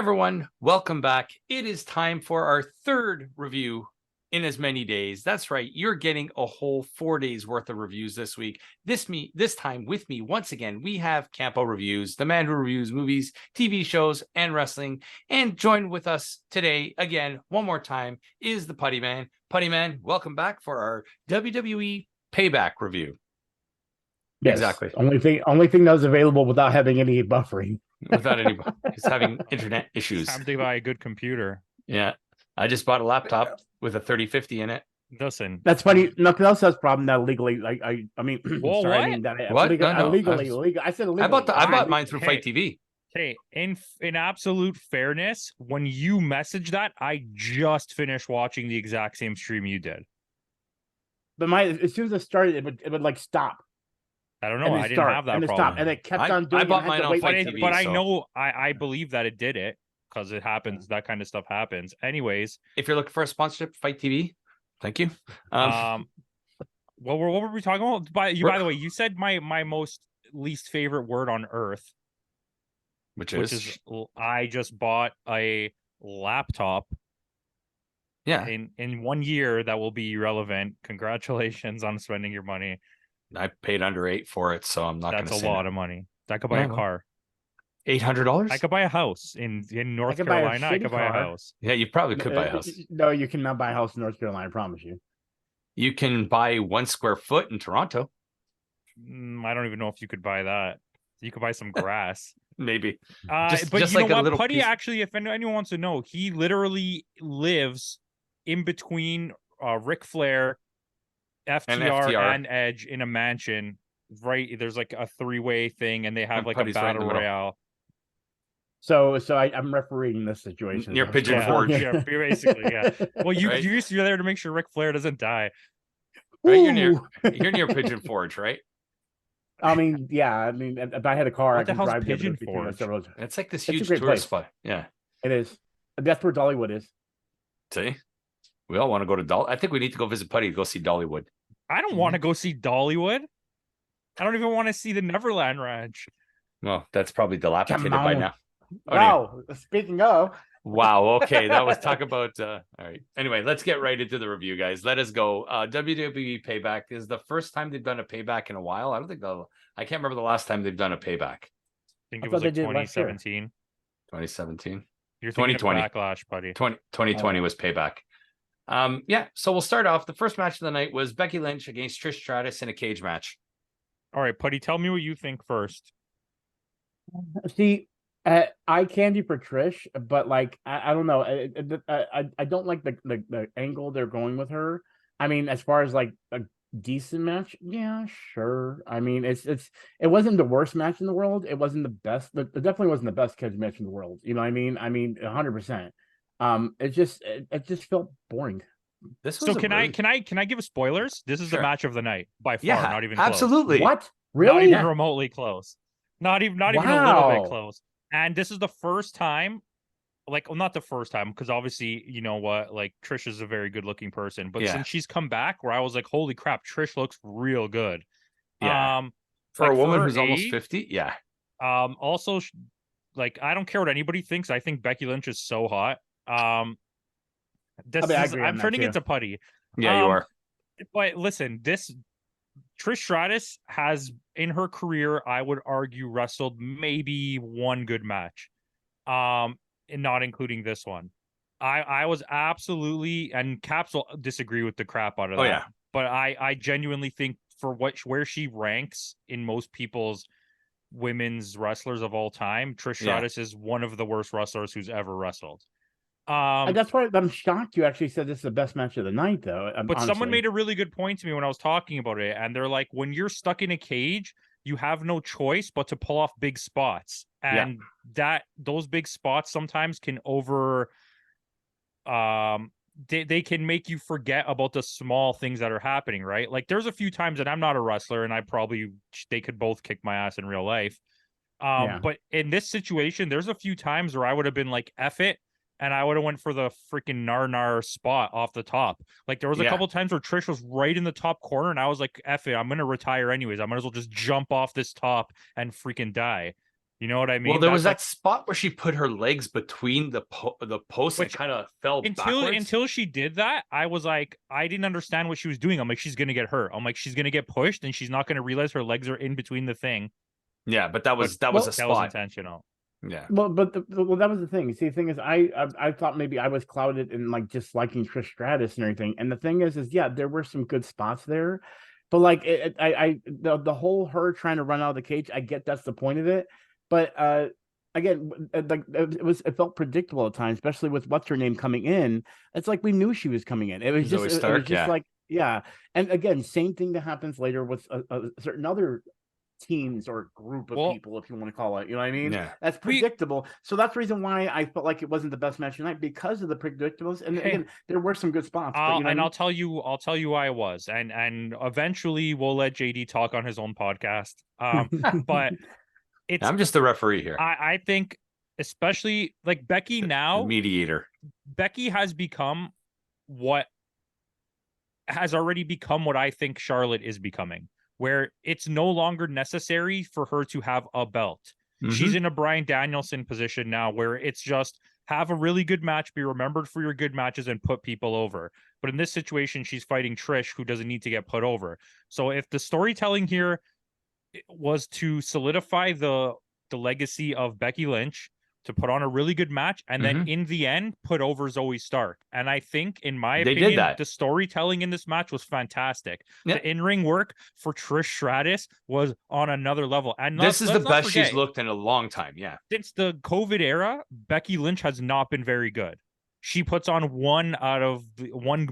everyone, welcome back. It is time for our third review in as many days. That's right, you're getting a whole 4 days worth of reviews this week. This time with me once again, we have Campo.Reviews, the man who reviews movies, TV shows, and wrestling. And joined with us today, again, one more time, is the Putty Man. Putty Man, welcome back for our WWE Payback review. Yes, exactly. Only thing that was available without having any buffering. Without any, he's having internet issues. Time to buy a good computer. Yeah, I just bought a laptop with a 3050 in it. Listen, that's funny. Nothing else has problem that legally. I mean, Whoa, sorry, what? I mean that What? illegally. No. I said illegally. I bought mine through Fight TV. Hey, in absolute fairness, when you messaged that, I just finished watching the exact same stream you did. But as soon as it started, it would like stop. I don't know. I didn't have that problem. And it kept on doing. I bought mine on Fight TV, but I know I believe that it did it because it happens. That kind of stuff happens. Anyways, if you're looking for a sponsorship, Fight TV. Thank you. What were we talking about? By the way, you said my most least favorite word on earth, which is I just bought a laptop. Yeah. In 1 year, that will be irrelevant. Congratulations on spending your money. I paid under $8 for it, so I'm not going to say that's a lot of money. I could buy a car. $800? I could buy a house in North Carolina. I could buy a house. Yeah, you probably could buy a house. No, you cannot buy a house in North Carolina, I promise you. You can buy 1 square foot in Toronto. I don't even know if you could buy that. You could buy some grass. Maybe. But you know what? Putty actually, if anyone wants to know, he literally lives in between Ric Flair, FTR and Edge in a mansion. Right, there's like a 3-way thing, and they have like a battle royale. So I'm refereeing this situation near Pigeon Forge. Yeah, basically, yeah. Well, you're there to make sure Ric Flair doesn't die. Right, you're near Pigeon Forge, right? I mean, yeah. I mean, if I had a car, I could drive Pigeon Forge. It's like this huge tourist spot. Yeah, it is. That's where Dollywood is. See, we all want to go to I think we need to go visit Putty to go see Dollywood. I don't want to go see Dollywood. I don't even want to see the Neverland Ranch. Well, that's probably dilapidated by now. Wow. Speaking of. Wow. Okay. That was talk about. All right. Anyway, let's get right into the review, guys. Let us go. WWE Payback is the first time they've done a payback in a while. I can't remember the last time they've done a payback. I think it was like 2017. 2017. You're thinking 2020. Of Backlash, buddy. 2020 was Payback. Yeah. So we'll start off. The first match of the night was Becky Lynch against Trish Stratus in a cage match. All right, Putty, tell me what you think first. See, eye candy for Trish, but like I don't know. I don't like the angle they're going with her. I mean, as far as like a decent match, yeah, sure. I mean, it wasn't the worst match in the world. It wasn't the best. It definitely wasn't the best cage match in the world. You know what I mean? I mean, 100%. It just felt boring. Can I give a spoilers? This is the match of the night by far, not even close. Absolutely. What? Really? Not even remotely close. Not even a little bit close. And this is the first time, not the first time, because obviously, you know what, like Trish is a very good looking person, but since she's come back, where I was like, holy crap, Trish looks real good. Yeah. For a woman who's almost 50, yeah. Also, I don't care what anybody thinks. I think Becky Lynch is so hot. I'm turning into Putty. Yeah, you are. But listen, this Trish Stratus has in her career, I would argue, wrestled maybe one good match, and not including this one. I was absolutely, and Caps will disagree with the crap out of that. Yeah. But I genuinely think for where she ranks in most people's women's wrestlers of all time, Trish Stratus is one of the worst wrestlers who's ever wrestled. And that's why I'm shocked you actually said this is the best match of the night, though. But honestly, someone made a really good point to me when I was talking about it, and they're like, when you're stuck in a cage, you have no choice but to pull off big spots, and those big spots sometimes can they can make you forget about the small things that are happening, right? Like there's a few times that I'm not a wrestler, and they could both kick my ass in real life. But in this situation, there's a few times where I would have been like, F it. And I would have went for the freaking nar spot off the top. Like there was a couple times where Trish was right in the top corner, and I was like, "F it, I'm gonna retire anyways. I might as well just jump off this top and freaking die." You know what I mean? Well, there was that spot where she put her legs between the posts and kind of fell backwards. Until she did that, I was like, I didn't understand what she was doing. I'm like, she's gonna get hurt. I'm like, she's gonna get pushed, and she's not gonna realize her legs are in between the thing. Yeah, but that was a spot. That was intentional. Yeah. Well, but that was the thing. See, the thing is, I thought maybe I was clouded in like just liking Trish Stratus and everything. And the thing is yeah, there were some good spots there, but like the whole her trying to run out of the cage, I get that's the point of it. But again, like it felt predictable at times, especially with what's her name coming in. It's like we knew she was coming in. It was Zoe just Stark, it was just like And again, same thing that happens later with a certain other teams or group of people, if you want to call it, you know what I mean? Yeah, that's predictable. So that's the reason why I felt like it wasn't the best match tonight, because of the predictables. And again, there were some good spots. I'll tell you why it was, and eventually we'll let JD talk on his own podcast. But I'm just the referee here. I think, especially like Becky now, the mediator. Becky has already become what I think Charlotte is becoming, where it's no longer necessary for her to have a belt. Mm-hmm. She's in a Bryan Danielson position now, where it's just have a really good match, be remembered for your good matches, and put people over. But in this situation, she's fighting Trish, who doesn't need to get put over. So if the storytelling here was to solidify the legacy of Becky Lynch, to put on a really good match, and then in the end put over Zoe Stark. And I think, in my opinion, the storytelling in this match was fantastic. The in-ring work for Trish Stratus was on another level. And this is the best she's looked in a long time. Yeah. Since the COVID era, Becky Lynch has not been very good. She puts on one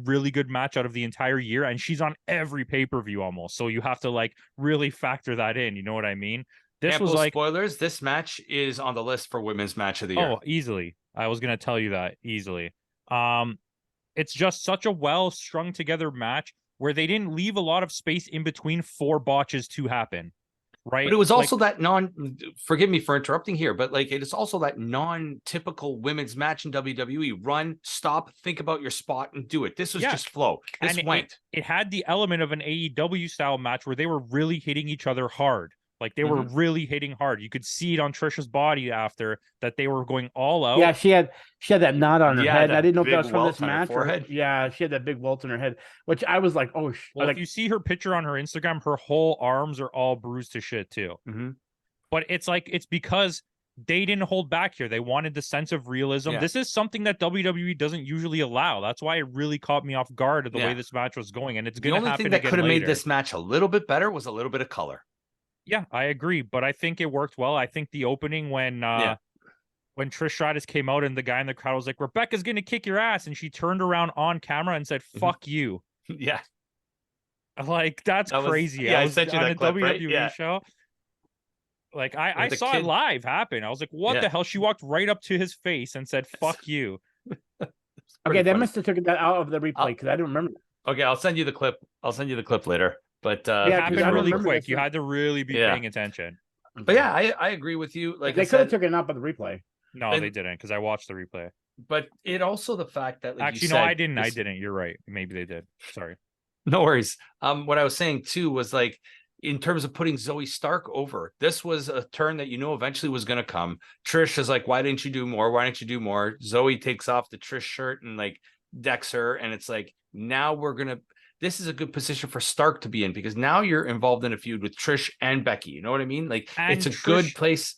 really good match out of the entire year, and she's on every pay-per-view almost. So you have to like really factor that in. You know what I mean? This was like spoilers. This match is on the list for women's match of the year. Oh, easily. I was going to tell you that easily. It's just such a well strung together match where they didn't leave a lot of space in between for botches to happen. Right. But it was also forgive me for interrupting here, but like it is also that non-typical women's match in WWE. Run, stop, think about your spot, and do it. This was just flow. This went. It had the element of an AEW style match where they were really hitting each other hard. Like they were really hitting hard. You could see it on Trish's body after that they were going all out. Yeah, she had that knot on her head. I didn't know if that was from this match. Or, she had that big welt on her head, which I was like, oh. Well, if you see her picture on her Instagram, her whole arms are all bruised to shit too. But it's because they didn't hold back here. They wanted the sense of realism. This is something that WWE doesn't usually allow. That's why it really caught me off guard of the way this match was going. And it's going to happen again. The only thing that could have made this match a little bit better was a little bit of color. Yeah, I agree, but I think it worked well. I think the opening when Trish Stratus came out and the guy in the crowd was like, "Rebecca's gonna kick your ass," and she turned around on camera and said, "Fuck you." Yeah, like that's crazy. I sent you on that a clip, WWE show. Like I saw it live happen. I was like, "What the hell?" She walked right up to his face and said, "Fuck you." Okay, they must have taken that out of the replay because I don't remember. Okay, I'll send you the clip. later. But it happened really quick. You had to really be paying attention. But yeah, I agree with you. Like they could have taken it out by the replay. No, they didn't, because I watched the replay. But it also the fact that actually, no, I didn't. You're right. Maybe they did. Sorry. No worries. What I was saying too was like, in terms of putting Zoe Stark over, this was a turn that eventually was going to come. Trish is like, "Why didn't you do more? Why didn't you do more?" Zoe takes off the Trish shirt and like decks her, and it's like, now this is a good position for Stark to be in, because now you're involved in a feud with Trish and Becky. You know what I mean? Like, and it's a good place.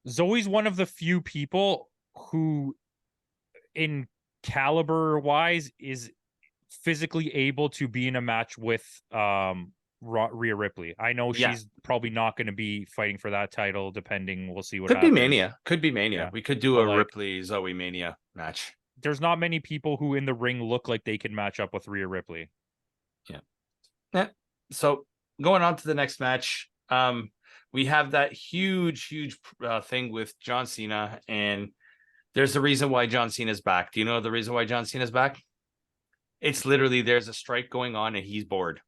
Zoe's one of the few people who, in caliber wise, is physically able to be in a match with Ria Ripley. I know she's probably not going to be fighting for that title, depending. We'll see what happens. Could be Mania. Yeah. We could do a Ripley Zoe Mania match. There's not many people who in the ring look like they can match up with Ria Ripley. Yeah. So going on to the next match, we have that huge thing with John Cena, and there's a reason why John Cena's back. Do you know the reason why John Cena's back? It's literally there's a strike going on and he's bored.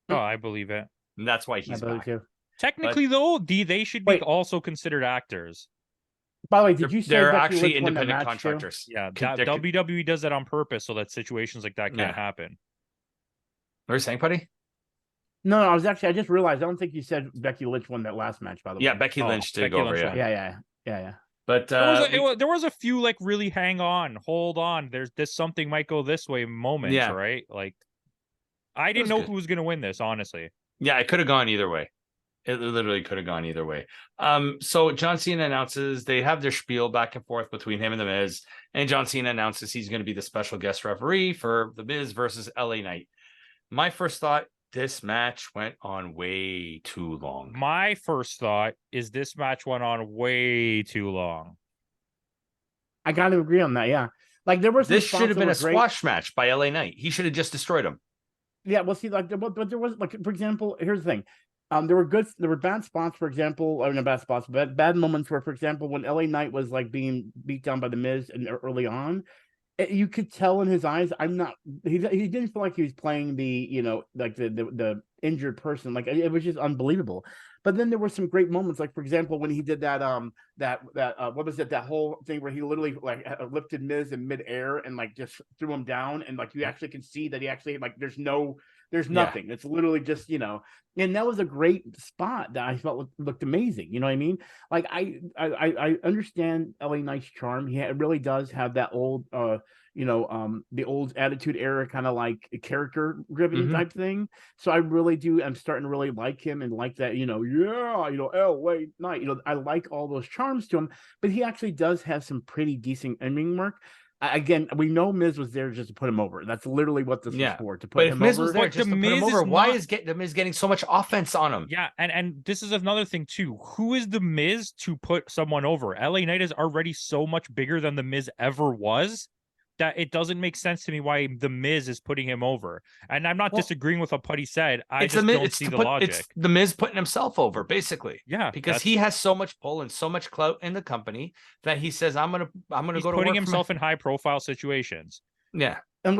Oh, I believe it. And that's why he's back. Technically, though, they should be also considered actors. By the way, did you say they're actually independent contractors? Yeah, WWE does that on purpose so that situations like that can't happen. What are you saying, buddy? No, I just realized. I don't think you said Becky Lynch won that last match. By the way. Yeah, Becky Lynch did go over. Lynch Yeah. But there was a few like really hang on, hold on. There's this something might go this way moments, right? Like I didn't know who was gonna win this, honestly. Yeah, it could have gone either way. It literally could have gone either way. So John Cena announces they have their spiel back and forth between him and The Miz, and John Cena announces he's going to be the special guest referee for The Miz versus LA Knight. My first thought, this match went on way too long. My first thought is this match went on way too long. I got to agree on that. Yeah, like this should have been a squash match by LA Knight. He should have just destroyed him. Yeah, well, see, like, but there was like, for example, here's the thing. There were bad spots, for example, or not bad spots, but bad moments where, for example, when LA Knight was like being beat down by the Miz and early on, you could tell in his eyes, he didn't feel like he was playing the injured person. Like it was just unbelievable. But then there were some great moments, like for example, when he did that what was it, that whole thing where he literally like lifted Miz in midair and like just threw him down, and like you actually can see that he actually like there's nothing. It's literally just, and that was a great spot that I felt looked amazing. You know what I mean? Like I understand LA Knight's charm. He really does have that old the old Attitude Era kind of like character driven type thing. So I really do. I'm starting to really like him and like that. LA Knight. I like all those charms to him, but he actually does have some pretty decent in-ring work. Again, we know Miz was there just to put him over. That's literally what this was for, to put him over. But if Miz was there just to put him over, why is the Miz getting so much offense on him? Yeah, and this is another thing too. Who is the Miz to put someone over? LA Knight is already so much bigger than the Miz ever was that it doesn't make sense to me why the Miz is putting him over. And I'm not disagreeing with what Putty said. I just don't see the logic. It's the Miz putting himself over, basically. Yeah, because he has so much pull and so much clout in the company that he says, "I'm gonna go to work." Putting himself in high profile situations. Yeah, and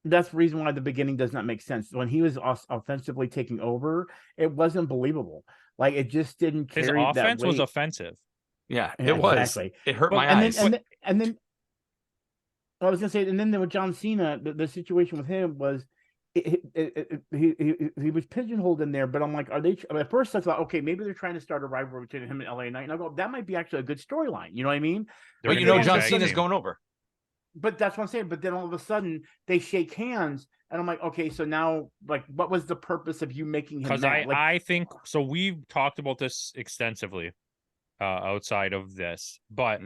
that's the reason why the beginning does not make sense. When he was offensively taking over, it wasn't believable. Like it just didn't carry. His offense was offensive. Yeah, it was. Exactly. It hurt my eyes. And then I was gonna say, and then with John Cena, the situation with him was he was pigeonholed in there. But I'm like, are they? At first, I thought, okay, maybe they're trying to start a rivalry between him and LA Knight. And I go, that might be actually a good storyline. You know what I mean? But John Cena's going over. But that's what I'm saying. But then all of a sudden, they shake hands, and I'm like, okay, so now, like, what was the purpose of you making him? Because I think so. We've talked about this extensively outside of this, but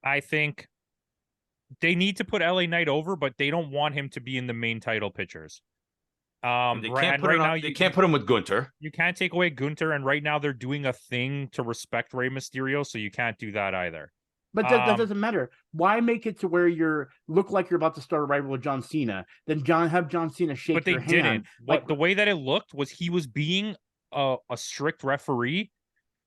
I think they need to put LA Knight over, but they don't want him to be in the main title pictures. They can't put him with Gunther. You can't take away Gunther, and right now they're doing a thing to respect Rey Mysterio, so you can't do that either. But that doesn't matter. Why make it to where look like you're about to start a rival with John Cena? Then have John Cena shake your hand. But they didn't. Like the way that it looked was he was being a strict referee,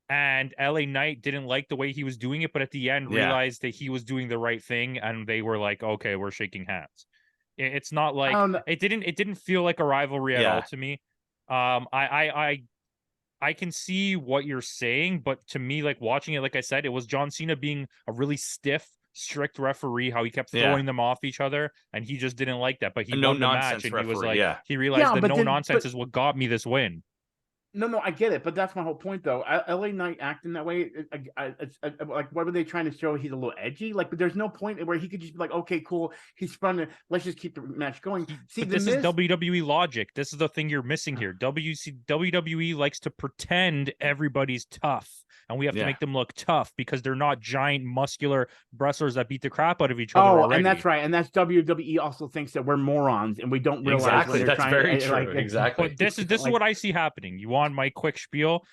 and LA Knight didn't like the way he was doing it, but at the end realized that he was doing the right thing, and they were like, "Okay, we're shaking hands." It's not like it didn't feel like a rivalry at all to me. I can see what you're saying, but to me, like watching it, like I said, it was John Cena being a really stiff, strict referee, how he kept throwing them off each other, and he just didn't like that. But he won the match, and he was like, he realized that no nonsense is what got me this win. No, I get it, but that's my whole point, though. LA Knight acting that way, it's like, what were they trying to show? He's a little edgy, like, but there's no point where he could just be like, okay, cool, he's fun. Let's just keep the match going. See, this is WWE logic. This is the thing you're missing here. WWE likes to pretend everybody's tough, and we have to make them look tough because they're not giant, muscular wrestlers that beat the crap out of each other. Already. And that's right, and that's WWE also thinks that we're morons and we don't realize exactly. That's very true. Exactly. But this is what I see happening. You want my quick spiel?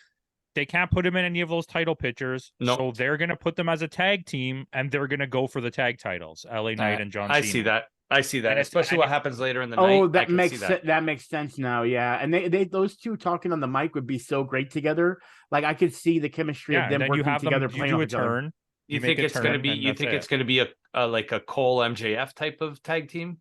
They can't put him in any of those title pictures, so they're going to put them as a tag team, and they're going to go for the tag titles. LA Knight and John Cena. I see that, especially what happens later in the night. Oh, that makes sense now. Yeah, and they those two talking on the mic would be so great together. Like I could see the chemistry of them working together. You do a turn. You think it's going to be? You think it's going to be a like a Cole MJF type of tag team?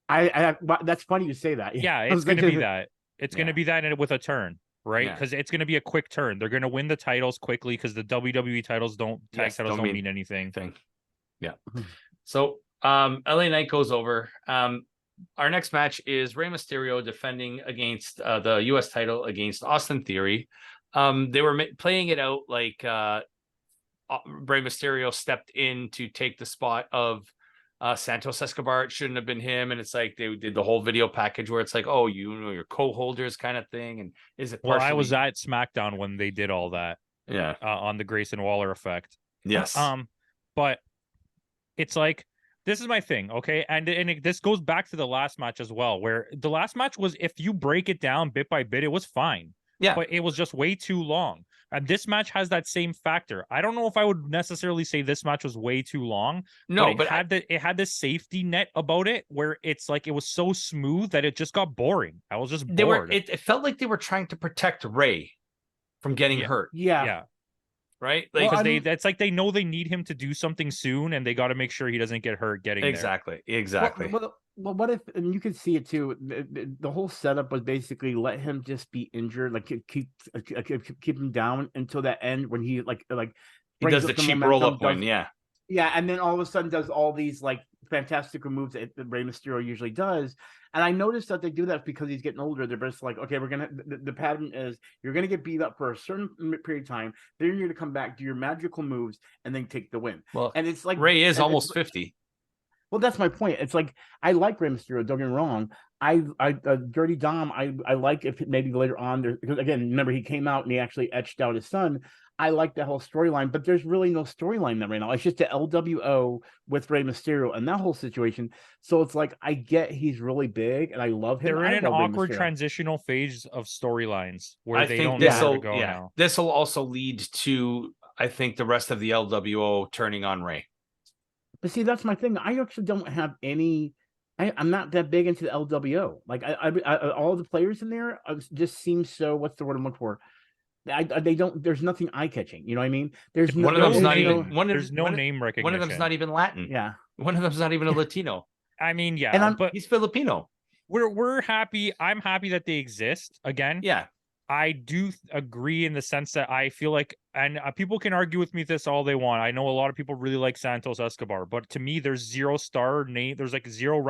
That's funny you say that. Yeah, it's going to be that. It's going to be that with a turn. Right, because it's going to be a quick turn. They're going to win the titles quickly because the WWE titles don't don't mean anything. Yeah. So LA Knight goes over. our nenext match is Rey Mysterio defending against the U.S. title against Austin Theory. They were playing it out like Rey Mysterio stepped in to take the spot of Santos Escobar. It shouldn't have been him, and it's like they did the whole video package where it's like, oh, you know, your co-holders kind of thing. And is it partially... Well, I was at SmackDown when they did all that. Yeah, on the Grayson Waller effect. Yes. But it's like, this is my thing, okay? And this goes back to the last match as well, where the last match was, if you break it down bit by bit, it was fine. Yeah. But it was just way too long. And this match has that same factor. I don't know if I would necessarily say this match was way too long. No, but it had this safety net about it where it's like it was so smooth that it just got boring. I was just bored. It felt like they were trying to protect Rey from getting hurt. Yeah. Right? Like, because it's like they know they need him to do something soon, and they got to make sure he doesn't get hurt getting there. Exactly. Well, what if, and you can see it too, the whole setup was basically let him just be injured, like keep him down until that end when he like he does the cheap roll-up win, yeah, and then all of a sudden does all these like fantastical moves that Rey Mysterio usually does. And I noticed that they do that because he's getting older. They're just like, okay, we're gonna. The pattern is you're gonna get beat up for a certain period of time. Then you're gonna come back, do your magical moves, and then take the win. Well, and it's like Rey is almost 50. Well, that's my point. It's like I like Rey Mysterio. Don't get me wrong. I Dirty Dom. I like if maybe later on there, because again, remember he came out and he actually etched out his son. I like that whole storyline, but there's really no storyline there right now. It's just the LWO with Rey Mysterio and that whole situation. So it's like I get he's really big and I love him. They're in an awkward transitional phase of storylines where they don't know where to go now. This will also lead to, I think, the rest of the LWO turning on Rey. But see, that's my thing. I actually don't have any. I'm not that big into the LWO. Like I all the players in there just seem so. What's the word I'm looking for? They don't. There's nothing eye catching. You know what I mean? There's one of them's not even. There's no name recognition. One of them's not even Latin. Yeah. One of them's not even a Latino. I mean, yeah, and but he's Filipino. We're happy. I'm happy that they exist again. Yeah. I do agree in the sense that I feel like, and people can argue with me this all they want. I know a lot of people really like Santos Escobar, but to me, there's zero star name. There's like zero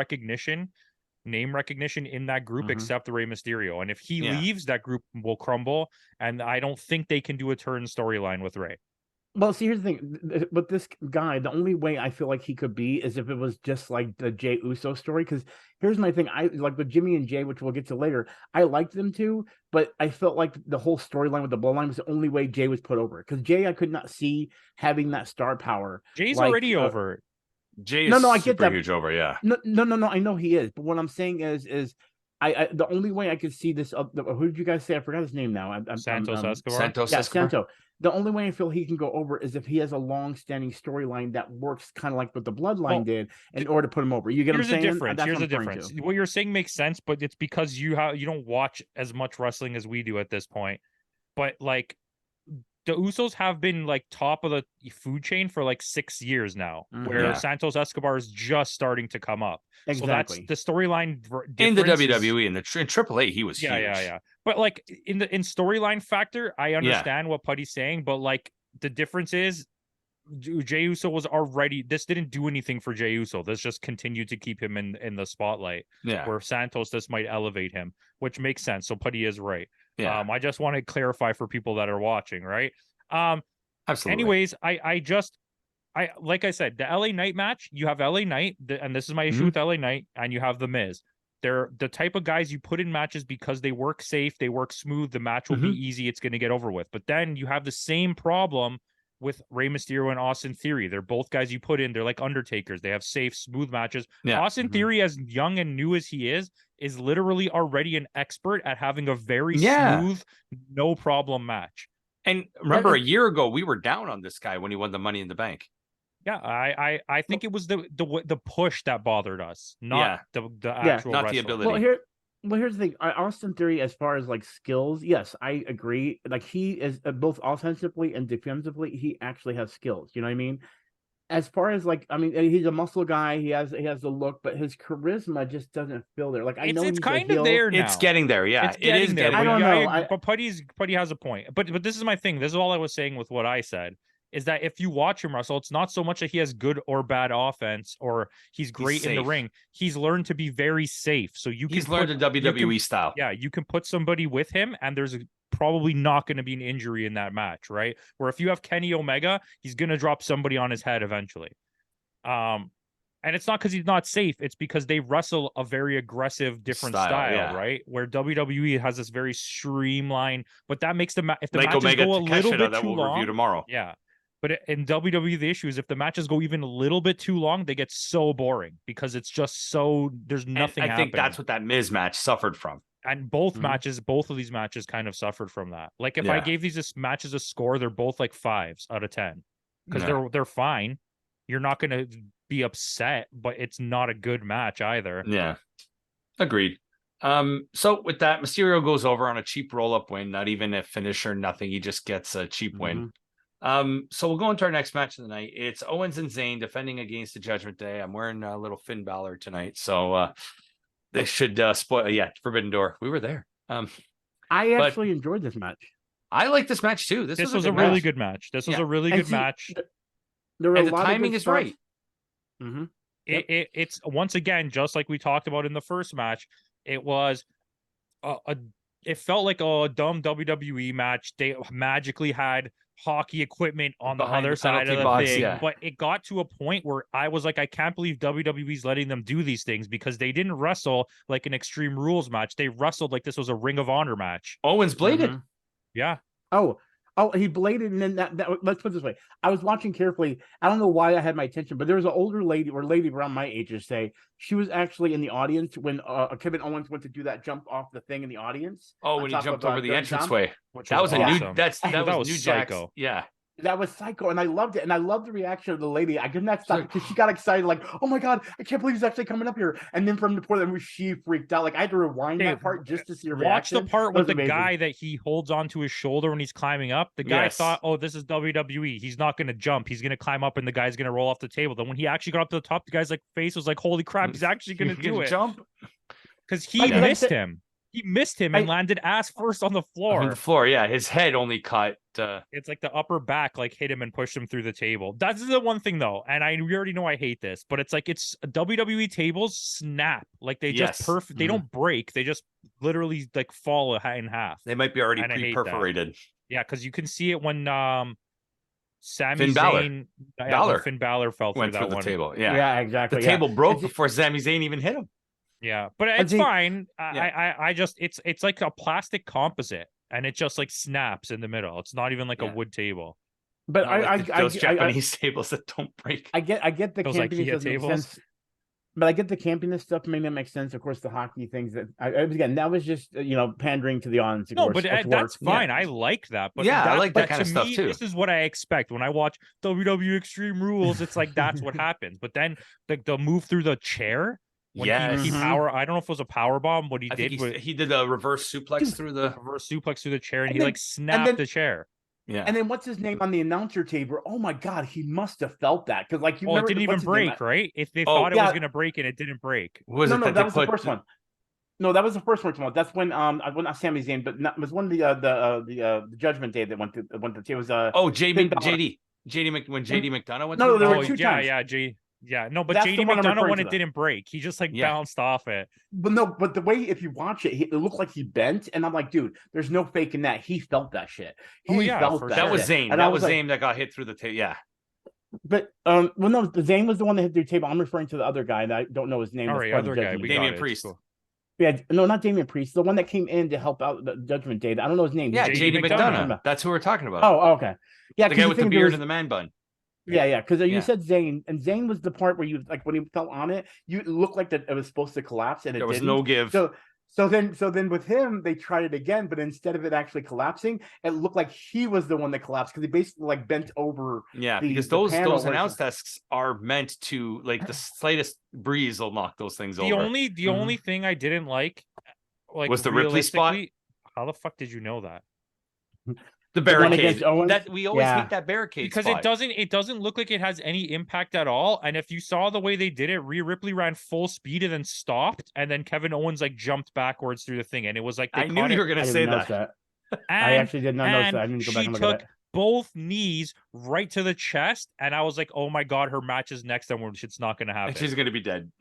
name recognition in that group except Rey Mysterio. And if he leaves, that group will crumble. And I don't think they can do a turn storyline with Rey. Well, see, here's the thing. With this guy, the only way I feel like he could be is if it was just like the Jey Uso story. Because here's my thing. I like with Jimmy and Jay, which we'll get to later. I liked them too, but I felt like the whole storyline with the bloodline was the only way Jay was put over. Because Jay, I could not see having that star power. Jay's already over. Jay is I get that. Huge over, yeah. No. I know he is, but what I'm saying is I the only way I could see this. Who did you guys say? I forgot his name now. Santos Escobar. Santos yeah, Escobar. Santo. The only way I feel he can go over is if he has a long-standing storyline that works kind of like what the Bloodline did in order to put him over. You get what I'm saying? Here's the difference. What you're saying makes sense, but it's because you don't watch as much wrestling as we do at this point. But like the Usos have been like top of the food chain for like 6 years now, where Santos Escobar is just starting to come up. Exactly. So that's the storyline in the WWE and in AAA. He was huge. Yeah. But like in storyline factor, I understand what Putty's saying, but like the difference is Jey Uso was already. This didn't do anything for Jey Uso. This just continued to keep him in the spotlight. Yeah. Where Santos, this might elevate him, which makes sense. So Putty is right. Yeah. I just want to clarify for people that are watching, right? Absolutely. Anyways, I like I said, the LA Knight match, you have LA Knight, and this is my issue with LA Knight, and you have The Miz. They're the type of guys you put in matches because they work safe, they work smooth, the match will be easy, it's going to get over with. But then you have the same problem with Rey Mysterio and Austin Theory. They're both guys you put in, they're like Undertakers. They have safe, smooth matches. Yeah. Austin Theory, as young and new as he is literally already an expert at having a very smooth, no problem match. And remember, a year ago, we were down on this guy when he won the Money in the Bank. Yeah, I think it was the push that bothered us, not the actual not wrestling. the ability. Well, here's the thing. Austin Theory, as far as like skills, yes, I agree. Like he is both offensively and defensively, he actually has skills. You know what I mean? As far as like, I mean, he's a muscle guy. He has the look, but his charisma just doesn't feel there. Like I know it's kind of there now. It's getting there. Yeah, it is there. I don't know. But Putty has a point. But this is my thing. This is all I was saying with what I said. is that if you watch him wrestle, it's not so much that he has good or bad offense or he's great in the ring. He's learned to be very safe. So he's learned the WWE style. Yeah, you can put somebody with him, and there's probably not going to be an injury in that match, right? Where if you have Kenny Omega, he's going to drop somebody on his head eventually. And it's not because he's not safe. It's because they wrestle a very aggressive, different style, right? Where WWE has this very streamlined, but that makes if the matches Omega go a little bit that too we'll long, review tomorrow. Yeah. But in WWE, the issue is if the matches go even a little bit too long, they get so boring because it's just so there's nothing. I think that's what that Miz match suffered from. And both of these matches kind of suffered from that. Like if I gave these matches a score, they're both like 5s out of 10 because they're fine. You're not going to be upset, but it's not a good match either. Yeah, agreed. So with that, Mysterio goes over on a cheap roll-up win, not even a finisher, nothing. He just gets a cheap win. So we'll go into our next match of the night. It's Owens and Zane defending against the Judgment Day. I'm wearing a little Finn Balor tonight, so they should spoil. Yeah, Forbidden Door. We were there. I actually enjoyed this match. I like this match too. This was a really good match. This was a really good match. There were and the timing is right. It's once again just like we talked about in the first match. It was it felt like a dumb WWE match. They magically had hockey equipment on the other side of the thing, but it got to a point where I was like, I can't believe WWE's letting them do these things because they didn't wrestle like an Extreme Rules match. They wrestled like this was a Ring of Honor match. Owens bladed. Yeah. Oh, he bladed, and then that let's put it this way. I was watching carefully. I don't know why I had my attention, but there was an older lady or lady around my age to say she was actually in the audience when Kevin Owens went to do that jump off the thing in the audience. Oh, when he jumped over the entranceway. That was awesome. That was new psycho. Jax. Yeah. That was psycho, and I loved it. And I loved the reaction of the lady. I could not stop because she got excited, like, "Oh my god, I can't believe he's actually coming up here!" And then from the point that she freaked out, like I had to rewind that part just to see her reaction. Watch the part with the guy that he holds onto his shoulder when he's climbing up. The guy thought, "Oh, this is WWE. He's not going to jump. He's going to climb up, and the guy's going to roll off the table." Then when he actually got up to the top, the guy's like face was like, "Holy crap, he's actually going to do it!" Jump because he missed him. He missed him and landed ass first on the floor. On the floor, yeah. His head only caught. It's like the upper back, like hit him and pushed him through the table. That's the one thing though, and we already know I hate this, but it's like it's WWE tables snap, like they just perfect. They don't break. They just literally like fall in half. They might be already pre-perforated. Yeah, because you can see it when Sami Finn Zayn, Balor. Finn Balor went through the table. Yeah, yeah, exactly. The table broke before Sami Zayn even hit him. Yeah, but it's fine. I just it's like a plastic composite, and it just like snaps in the middle. It's not even like a wood table. But those Japanese tables that don't break. I get the campiness tables. But I get the campiness stuff. Maybe that makes sense. Of course, the hockey things again, that was just pandering to the audience. No, but that's fine. Yeah. I like that. But I like that kind of stuff too. This is what I expect when I watch WWE Extreme Rules. It's like that's what happens. But then the move through the chair. When he I don't know if it was a power bomb. What he did a reverse suplex through the chair, and he like snapped the chair. Yeah, and then what's his name on the announcer table? Oh my god, he must have felt that because like it didn't even break, right? If they thought it was going to break and it didn't break. That was the first one. No, that was the first one. That's when not Sami Zayn, but it was one of the Judgment Day that went to. It was JD McDonough went. No, there were two times. No, but JD McDonough when it didn't break, he just like bounced off it. But the way if you watch it, it looked like he bent, and I'm like, dude, there's no faking that. He felt that shit. He felt that. That was Zane. That was Zane that got hit through the table. Yeah. But Zane was the one that hit through the table. I'm referring to the other guy, and I don't know his name. All right, other guy, Damian Priest. Cool. Yeah, no, not Damian Priest. The one that came in to help out the Judgment Day. I don't know his name. Yeah, JD McDonough. That's who we're talking about. Oh, okay. Yeah, the guy with the beard and the man bun. Yeah, because you said Zane, and Zane was the part where you like when he fell on it, you looked like that it was supposed to collapse, and there was no give. So then with him, they tried it again, but instead of it actually collapsing, it looked like he was the one that collapsed because he basically like bent over. Yeah, because those announce desks are meant to like the slightest breeze will knock those things over. The only thing I didn't like was the Ripley spot. How the fuck did you know that? The barricade. That we always hate that barricade because spot. it doesn't look like it has any impact at all. And if you saw the way they did it, Rhea Ripley ran full speed and then stopped, and then Kevin Owens like jumped backwards through the thing, and it was like I knew you were going to say that. I actually did not notice that. I didn't go back and look at it. both knees right to the chest, and I was like, oh my god, her match is next, and it's not going to happen. And she's going to be dead.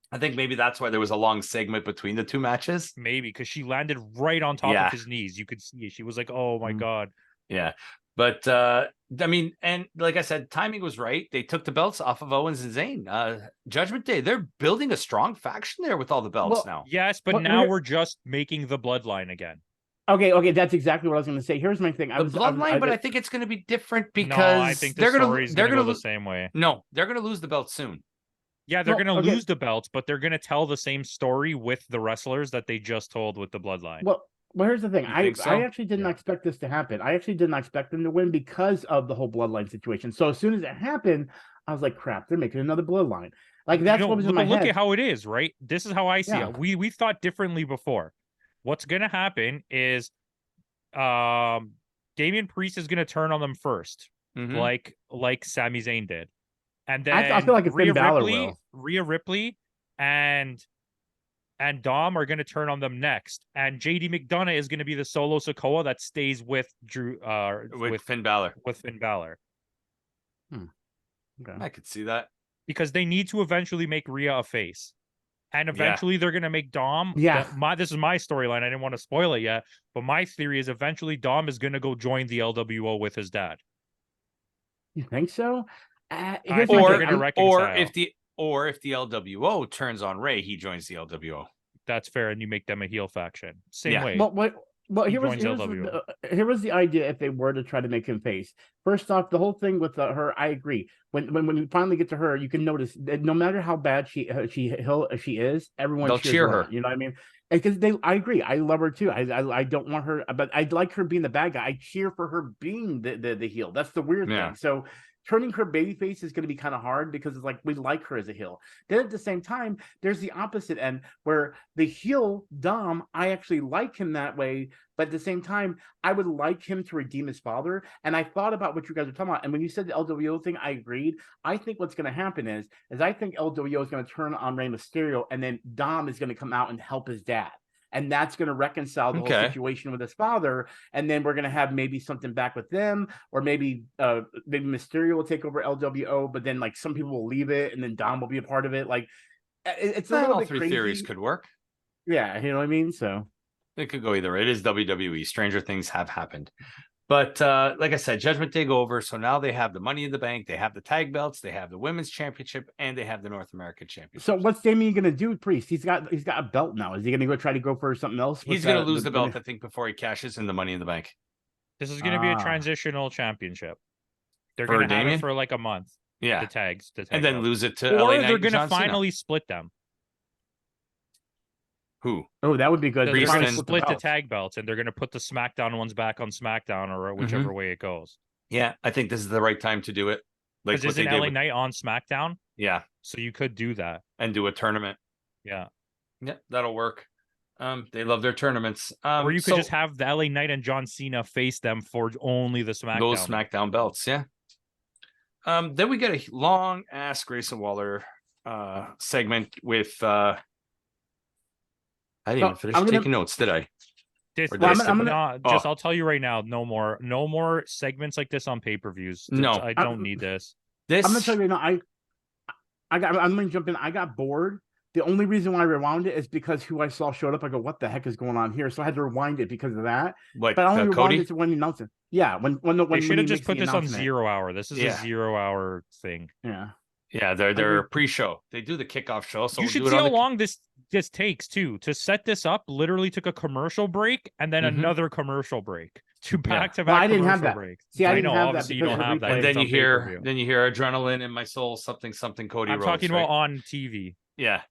I think maybe that's why there was a long segment between the two matches. Maybe because she landed right on top of his knees. You could see she was like, oh my god. Yeah. But I mean, and like I said, timing was right. They took the belts off of Owens and Zayn. Judgment Day, they're building a strong faction there with all the belts now. Yes, but now we're just making the bloodline again. Okay, that's exactly what I was going to say. Here's my thing. But I think it's going to be different because I think they're going to go the same way. No, they're going to lose the belt soon. Yeah, they're going to lose the belts, but they're going to tell the same story with the wrestlers that they just told with the bloodline. Well, here's the thing. I actually did not expect this to happen. I actually did not expect them to win because of the whole bloodline situation. So as soon as it happened, I was like, crap, they're making another bloodline. Like that's what was in my head. Look at how it is, right? This is how I see it. We thought differently before. What's going to happen is Damian Priest is going to turn on them first, like Sami Zayn did. And then I feel like it's Ria Ripley and Dom are going to turn on them next. And JD McDonough is going to be the solo Sikoa that stays with with Finn Balor. With Finn Balor. Okay. I could see that. Because they need to eventually make Ria a face. And eventually they're going to make Dom. This is my storyline. I didn't want to spoil it yet. But my theory is eventually Dom is going to go join the LWO with his dad. You think so? Or if the LWO turns on Ray, he joins the LWO. That's fair, and you make them a heel faction. Same way. Here was the idea if they were to try to make him face. First off, the whole thing with her, I agree. When you finally get to her, you can notice that no matter how bad she is, everyone cheer her. You know what I mean? Because I agree. I love her too. I don't want her, but I like her being the bad guy. I cheer for her being the heel. That's the weird thing. So turning her babyface is going to be kind of hard because it's like we like her as a heel. Then at the same time, there's the opposite end where the heel Dom, I actually like him that way, but at the same time, I would like him to redeem his father. And I thought about what you guys were talking about, and when you said the LWO thing, I agreed. I think what's going to happen is I think LWO is going to turn on Rey Mysterio, and then Dom is going to come out and help his dad. And that's going to reconcile the whole situation with his father. And then we're going to have maybe something back with them, or maybe Mysterio will take over LWO, but then like some people will leave it, and then Dom will be a part of it. Like it's a little all bit three crazy. Theories could work. Yeah, you know what I mean? So it could go either way. It is WWE. Stranger things have happened. But like I said, Judgment Day go over. So now they have the Money in the Bank, they have the tag belts, they have the Women's Championship, and they have the North American Championship. So what's Damian going to do with Priest? He's got a belt now. Is he going to try to go for something else? He's going to lose the belt, I think, before he cashes in the Money in the Bank. This is going to be a transitional championship. They're going to have it for like a month. Yeah, the tags, and then lose it to or LA Knight. They're going to finally split them. Who? Oh, that would be good. They're going to split the tag belts, and they're going to put the SmackDown ones back on SmackDown, or whichever way it goes. Yeah, I think this is the right time to do it. Like, isn't LA Knight on SmackDown? Yeah, so you could do that and do a tournament. Yeah, that'll work. They love their tournaments. Or you could just have the LA Knight and John Cena face them for only the SmackDown. Those SmackDown belts, yeah. Then we get a long ass Grayson Waller segment with I didn't even finish taking notes, did I? I'll tell you right now, no more segments like this on pay-per-views. No, I don't need this. I'm gonna tell you right now, I'm gonna jump in. I got bored. The only reason why I rewound it is because who I saw showed up. I go, what the heck is going on here? So I had to rewind it because of that. But I only rewound it to when he announced it. Yeah, when they should have just put this on 0 hour. This is a 0 hour thing. Yeah, they're pre-show. They do the kickoff show. So you should see how long this takes too. To set this up, literally took a commercial break and then another commercial break. Back to back. I didn't have that. Breaks. See, I know obviously you don't have that. And then you hear adrenaline in my soul, something Cody Rhodes. I'm talking about on TV. Yeah.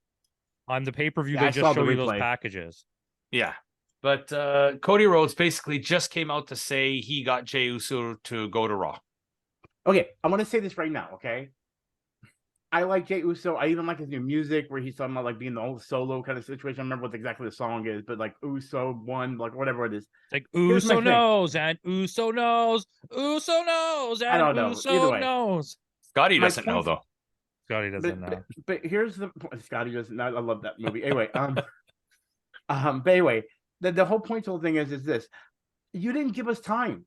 On the pay-per-view, they just show you those packages. Yeah. But Cody Rhodes basically just came out to say he got Jey Uso to go to Raw. Okay, I want to say this right now, okay? I like Jey Uso. I even like his new music where he's talking about like being the whole solo kind of situation. I remember what exactly the song is, but like Uso one, like whatever it is. It's like Uso knows and Uso knows, Uso knows and I don't know. Uso knows. Scotty doesn't know though. Scotty doesn't know. But here's the Scotty doesn't know. I love that movie. Anyway, but anyway, the whole point of the thing is this. You didn't give us time.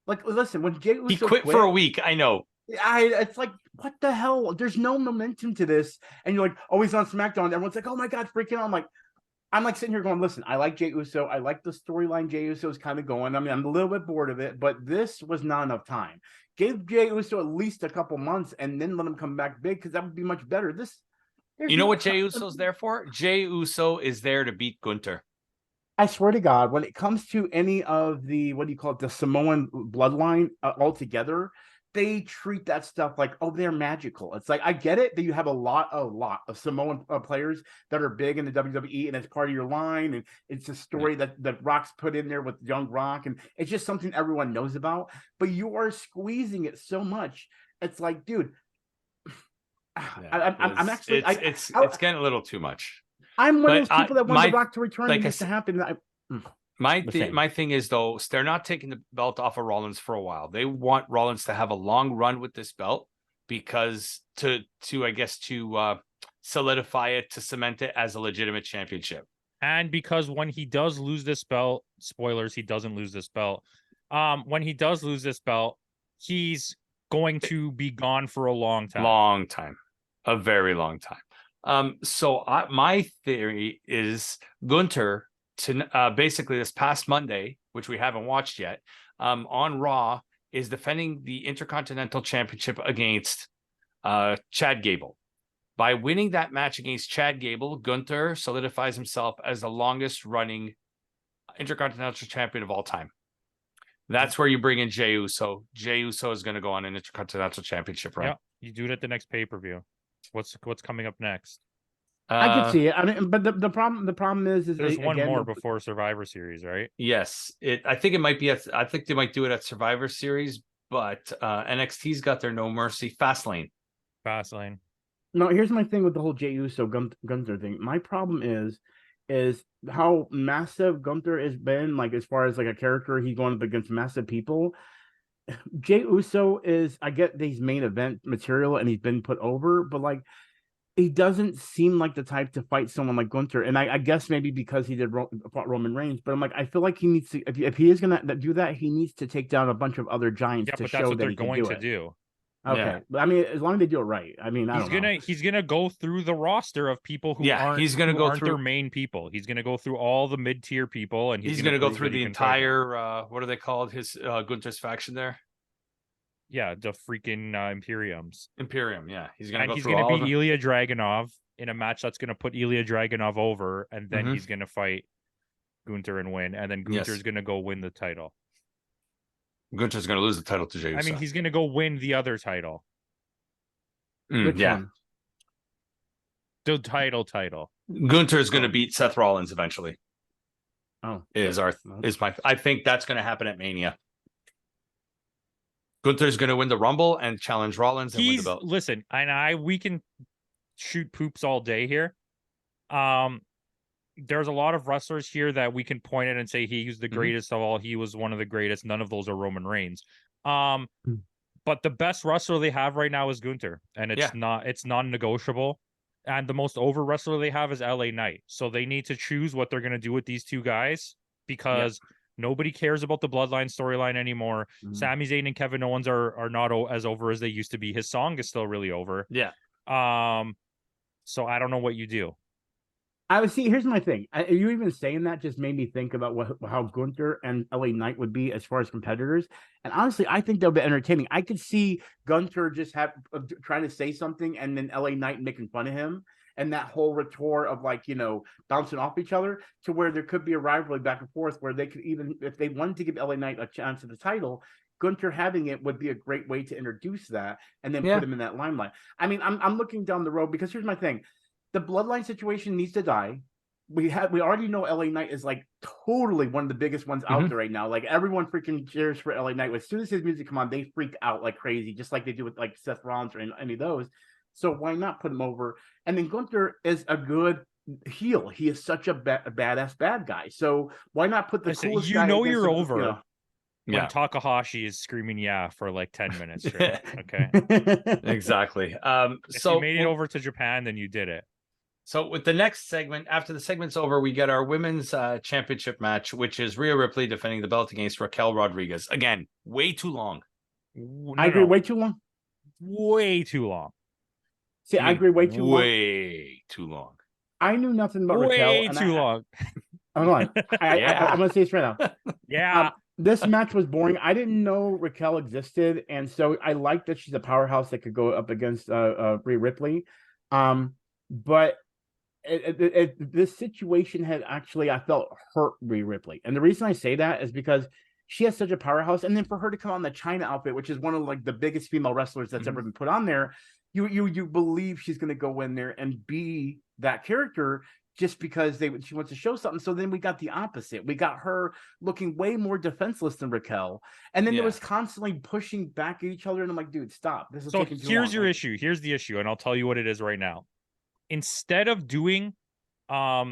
Like, listen, when Jey Uso he quit for a week. I know. It's like, what the hell? There's no momentum to this, and you're like, oh, he's on SmackDown. Everyone's like, oh my god, freaking out. I'm like sitting here going, listen, I like Jey Uso. I like the storyline Jey Uso is kind of going. I mean, I'm a little bit bored of it, but this was not enough time. Give Jey Uso at least a couple months and then let him come back big, because that would be much better. You know what Jey Uso's there for? Jey Uso is there to beat Gunther. I swear to God, when it comes to any of the, what do you call it, the Samoan bloodline altogether, they treat that stuff like, oh, they're magical. It's like, I get it that you have a lot of Samoan players that are big in the WWE, and it's part of your line, and it's a story that Rock's put in there with Young Rock, and it's just something everyone knows about. But you are squeezing it so much. It's like, dude, I'm actually, it's getting a little too much. I'm one of those people that want The Rock to return like and this to happen. My thing is, though, they're not taking the belt off of Rollins for a while. They want Rollins to have a long run with this belt, because to solidify it, to cement it as a legitimate championship. And because when he does lose this belt, spoilers, he doesn't lose this belt. When he does lose this belt, he's going to be gone for a long time. A very long time. So my theory is Gunther, to basically this past Monday, which we haven't watched yet, on Raw, is defending the Intercontinental Championship against Chad Gable. By winning that match against Chad Gable, Gunther solidifies himself as the longest running Intercontinental Champion of all time. That's where you bring in Jey Uso. Jey Uso is going to go on an Intercontinental Championship run. Yeah, you do it at the next pay-per-view. What's coming up next? I could see it. I mean, but the problem is there's one more before Survivor Series, right? Yes, I think it might be I think they might do it at Survivor Series, but NXT's got their No Mercy Fastlane. No, here's my thing with the whole Jey Uso Gunther thing. My problem is how massive Gunther has been, like, as far as like a character, he's going up against massive people. Jey Uso is, I get these main event material and he's been put over, but like, he doesn't seem like the type to fight someone like Gunther. And I guess maybe because he fought Roman Reigns, but I'm like, I feel like he needs to, if he is going to do that, he needs to take down a bunch of other giants to show that he can do it. They're going to do. Okay, yeah. But I mean, as long as they do it right. I mean, he's gonna go through the roster of people who aren't their main people. He's gonna go through all the mid-tier people, and he's gonna go through the entire what are they called? His Gunther's faction there. Yeah, the freaking Imperium. Yeah, he's gonna beat Ilya Dragunov in a match that's gonna put Ilya Dragunov over, and then he's gonna fight Gunther and win, and then Gunther's gonna go win the title. Gunther's going to lose the title to Jey Uso. I mean, he's going to go win the other title. Which one? The title. Gunther's going to beat Seth Rollins eventually. Oh, I think that's going to happen at Mania. Gunther's going to win the Rumble and challenge Rollins and win the belt. Listen, we can shoot poops all day here. There's a lot of wrestlers here that we can point at and say he was the greatest of all. He was one of the greatest. None of those are Roman Reigns. But the best wrestler they have right now is Gunther, and it's non-negotiable. And the most over wrestler they have is LA Knight. So they need to choose what they're going to do with these two guys, because nobody cares about the Bloodline storyline anymore. Sami Zayn and Kevin Owens are not as over as they used to be. His song is still really over. Yeah. So I don't know what you do. I would see. Here's my thing. You even saying that just made me think about how Gunther and LA Knight would be as far as competitors. And honestly, I think they'll be entertaining. I could see Gunther just trying to say something, and then LA Knight making fun of him, and that whole retort of, like, bouncing off each other, to where there could be a rivalry back and forth, where they could, even if they wanted to give LA Knight a chance at the title, Gunther having it would be a great way to introduce that and then put him in that limelight. I mean, I'm looking down the road, because here's my thing. The Bloodline situation needs to die. We already know LA Knight is like totally one of the biggest ones out there right now. Like, everyone freaking cheers for LA Knight. As soon as his music come on, they freak out like crazy, just like they do with like Seth Rollins or any of those. So why not put him over? And then Gunther is a good heel. He is such a badass bad guy. So why not put the coolest guy? You're over. When Takahashi is screaming for like 10 minutes straight. Okay. Exactly. If you made it over to Japan, then you did it. So with the next segment, after the segment's over, we get our women's championship match, which is Rhea Ripley defending the belt against Raquel Rodriguez. Again, way too long. I agree, way too long. Way too long. See, I agree, way too long. Way too long. I knew nothing about Raquel. Way too long. Hold on. I'm going to say this right now. Yeah. This match was boring. I didn't know Raquel existed, and so I like that she's a powerhouse that could go up against Rhea Ripley. But this situation had actually, I felt, hurt Rhea Ripley. And the reason I say that is because she has such a powerhouse, and then for her to come on the China outfit, which is one of like the biggest female wrestlers that's ever been put on there, you believe she's going to go in there and be that character just because she wants to show something. So then we got the opposite. We got her looking way more defenseless than Raquel, and then there was constantly pushing back at each other. And I'm like, dude, stop! This is taking too long. Here's your issue. Here's the issue, and I'll tell you what it is right now. Instead of doing a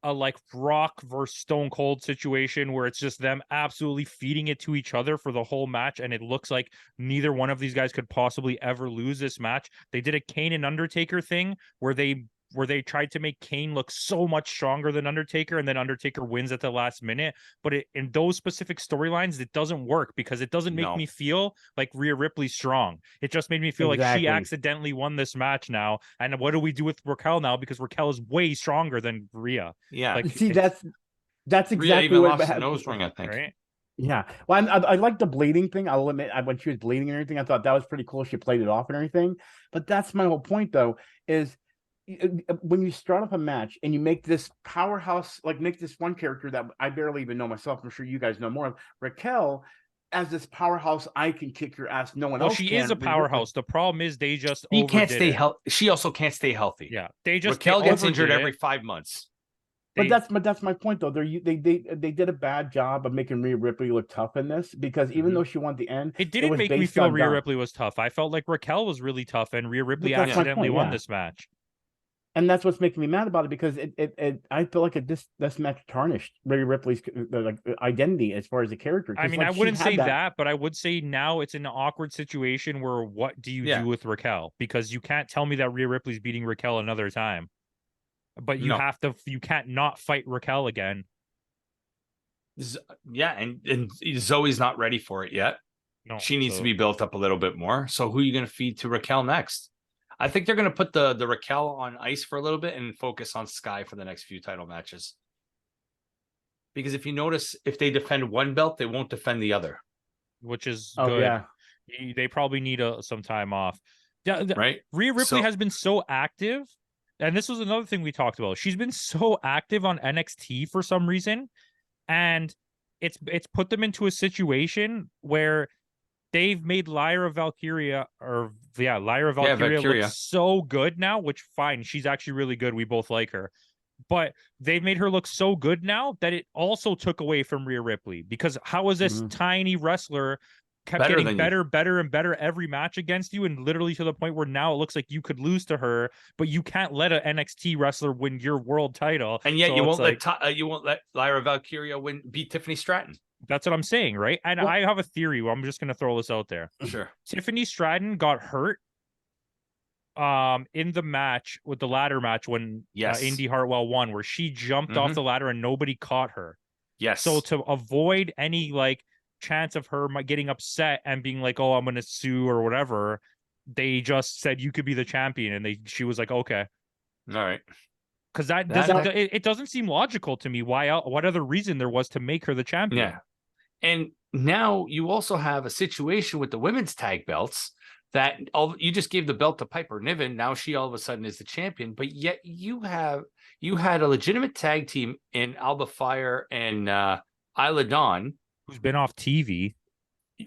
like Rock versus Stone Cold situation where it's just them absolutely feeding it to each other for the whole match, and it looks like neither one of these guys could possibly ever lose this match, they did a Kane and Undertaker thing where they tried to make Kane look so much stronger than Undertaker, and then Undertaker wins at the last minute. But in those specific storylines, it doesn't work because it doesn't make me feel like Rhea Ripley's strong. It just made me feel like she accidentally won this match now. And what do we do with Raquel now? Because Raquel is way stronger than Rhea. Yeah. Like, see, that's exactly Rhea even what lost the nose ring, I think. Right? Yeah. Well, I like the bleeding thing. I'll admit, when she was bleeding and everything, I thought that was pretty cool. She played it off and everything. But that's my whole point, though, is when you start off a match and you make this powerhouse, like make this one character that I barely even know myself, I'm sure you guys know more of, Raquel, as this powerhouse, I can kick your ass. No one else can. She is a powerhouse. The problem is they just can't stay healthy. She also can't stay healthy. Yeah, Raquel gets injured every 5 months. But that's my point, though. They did a bad job of making Rhea Ripley look tough in this, because even though she won the end, it didn't make me feel Rhea Ripley was tough. I felt like Raquel was really tough, and Rhea Ripley accidentally won this match. And that's what's making me mad about it, because I feel like this match tarnished Rhea Ripley's identity as far as the character. I mean, I wouldn't say that, but I would say now it's an awkward situation where what do you do with Raquel? Because you can't tell me that Rhea Ripley's beating Raquel another time, but you can't not fight Raquel again. Yeah, and Zoe's not ready for it yet. No, she needs to be built up a little bit more. So who are you going to feed to Raquel next? I think they're going to put the Raquel on ice for a little bit and focus on Sky for the next few title matches. Because if you notice, if they defend one belt, they won't defend the other. Which is good. Yeah. They probably need some time off. Yeah, right? Rhea Ripley has been so active. And this was another thing we talked about. She's been so active on NXT for some reason. And it's put them into a situation where they've made Lyra Valkyria look so good now, which fine. She's actually really good. We both like her. But they've made her look so good now that it also took away from Rhea Ripley, because how is this tiny wrestler kept getting better and better every match against you, and literally to the point where now it looks like you could lose to her, but you can't let an NXT wrestler win your world title. And yet you won't let Lyra Valkyria beat Tiffany Stratton. That's what I'm saying, right? And I have a theory. I'm just going to throw this out there. Sure. Tiffany Stratton got hurt in the match with the ladder match when Indy Hartwell won, where she jumped off the ladder and nobody caught her. Yes. So to avoid any chance of her getting upset and being like, "Oh, I'm going to sue" or whatever, they just said you could be the champion, and she was like, "Okay, all right." Because it doesn't seem logical to me. What other reason there was to make her the champion? Yeah. And now you also have a situation with the women's tag belts that you just gave the belt to Piper Niven. Now she all of a sudden is the champion, but yet you had a legitimate tag team in Alba Fire and Isla Dawn, who's been off TV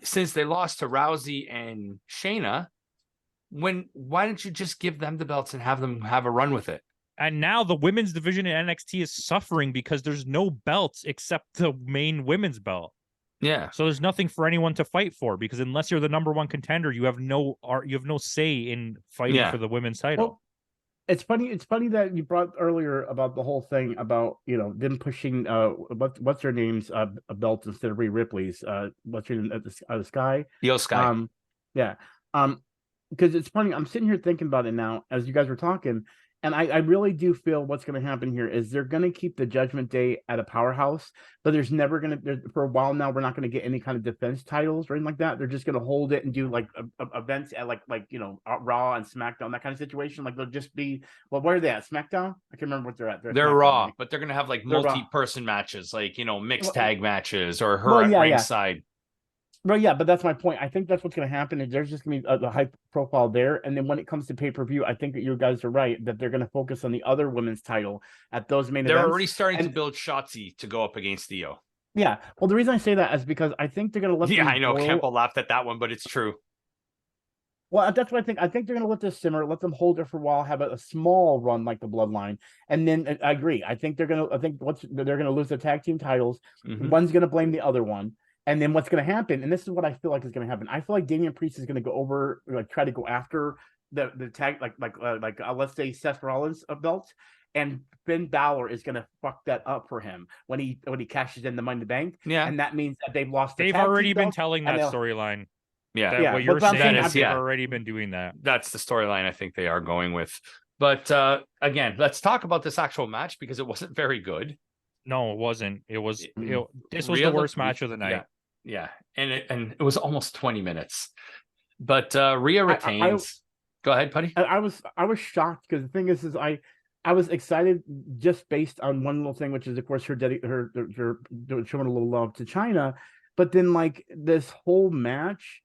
since they lost to Rousey and Shayna. Why didn't you just give them the belts and have them have a run with it? And now the women's division in NXT is suffering because there's no belts except the main women's belt. Yeah. So there's nothing for anyone to fight for, because unless you're the number one contender, you have no say in fighting for the women's title. Well, it's funny that you brought earlier about the whole thing about, them pushing what's her name's belt instead of Rhea Ripley's. What's her name at the Sky? Io Sky. Because it's funny. I'm sitting here thinking about it now as you guys were talking, And I really do feel what's going to happen here is they're going to keep the Judgment Day at a powerhouse, but there's never going to, for a while now, we're not going to get any kind of defense titles or anything like that. They're just going to hold it and do like events at like Raw and SmackDown, that kind of situation. Like they'll just be, well, where are they at? SmackDown? I can't remember what they're at. They're Raw, but they're going to have like They're Raw. multi-person matches, like, mixed tag matches or her Well, at yeah, ringside. Well, yeah, but that's my point. I think that's what's going to happen. And there's just going to be a high profile there. And then when it comes to pay-per-view, I think that you guys are right that they're going to focus on the other women's title at those main They're events. already starting to build Shotzi to go up against Io. Yeah. Well, the reason I say that is because I think they're going to let I know Campo laughed at that one, but it's true. Well, that's what I think. I think they're going to let this simmer, let them hold it for a while, have a small run like the Bloodline, and then I agree. I think they're going to. I think they're going to lose the tag team titles. Mhm. One's going to blame the other one, and then what's going to happen? And this is what I feel like is going to happen. I feel like Damian Priest is going to go over, like try to go after the tag, like let's say Seth Rollins belt, and Finn Balor is going to fuck that up for him when he cashes in the Money in the Bank. Yeah, and that means that they've lost. They've already been telling that storyline. Yeah, what you're saying is they've yeah. already been doing that. That's the storyline I think they are going with. But again, let's talk about this actual match because it wasn't very good. No, it wasn't. It was. This was the worst match of the night. Yeah, and it was almost 20 minutes. But Ria Retains. Go ahead, Putty. I was shocked because the thing is I was excited just based on one little thing, which is of course her showing a little love to China, but then like this whole match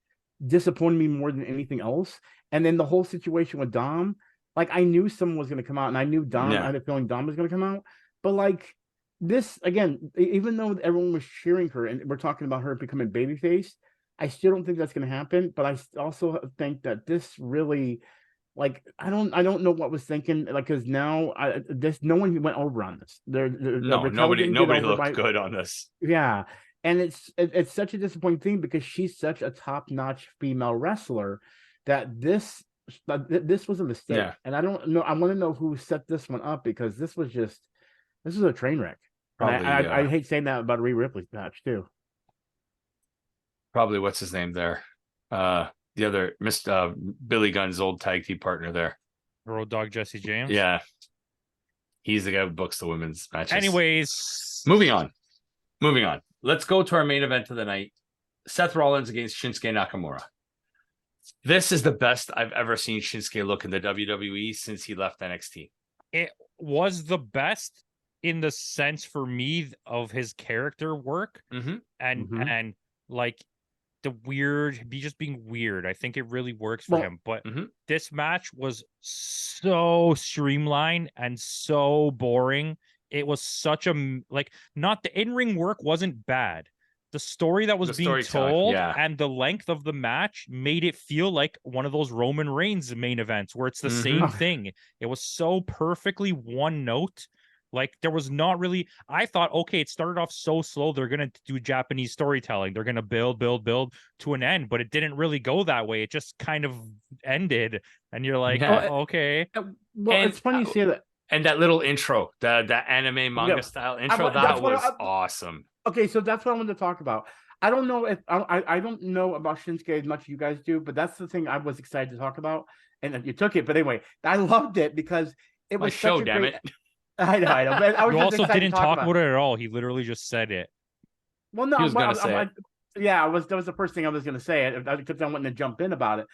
disappointed me more than anything else. And then the whole situation with Dom, like I knew someone was going to come out, and I knew Dom. I had a feeling Dom was going to come out, but like this again, even though everyone was cheering her and we're talking about her becoming babyface, I still don't think that's going to happen. But I also think that this really, like, I don't know what was thinking, like, because now no one went over on this. Nobody looked good on this. Yeah. And it's such a disappointing thing because she's such a top-notch female wrestler that this was a mistake. Yeah. And I don't know. I want to know who set this one up because this was a train wreck. Probably, I hate saying that about Rhea Ripley's match too. Probably what's his name there? The other Mr. Billy Gunn's old tag team partner there. Road Dogg Jesse James. Yeah. He's the guy who books the women's matches. Anyways. Moving on. Let's go to our main event of the night. Seth Rollins against Shinsuke Nakamura. This is the best I've ever seen Shinsuke look in the WWE since he left NXT. It was the best in the sense for me of his character work and like the weird, being weird. I think it really works for him. But this match was so streamlined and so boring. It was such a not the in-ring work wasn't bad. The story that was being told and the length of the match made it feel like one of those Roman Reigns main events where it's the same thing. It was so perfectly one note. Like there was not really, I thought, okay, it started off so slow. They're going to do Japanese storytelling. They're going to build to an end, but it didn't really go that way. It just kind of ended. And you're like, okay. Well, it's funny you say that. And that little intro, the anime manga style intro, that was awesome. Okay, so that's what I wanted to talk about. I don't know if I don't know about Shinsuke as much as you guys do, but that's the thing I was excited to talk about, and you took it. But anyway, I loved it because it was show, damn it. I know. But I was you just also didn't talk about it at all. He literally just said it. Well, no, he was going to say it. Yeah, that was the first thing I was going to say because I wanted to jump in about it.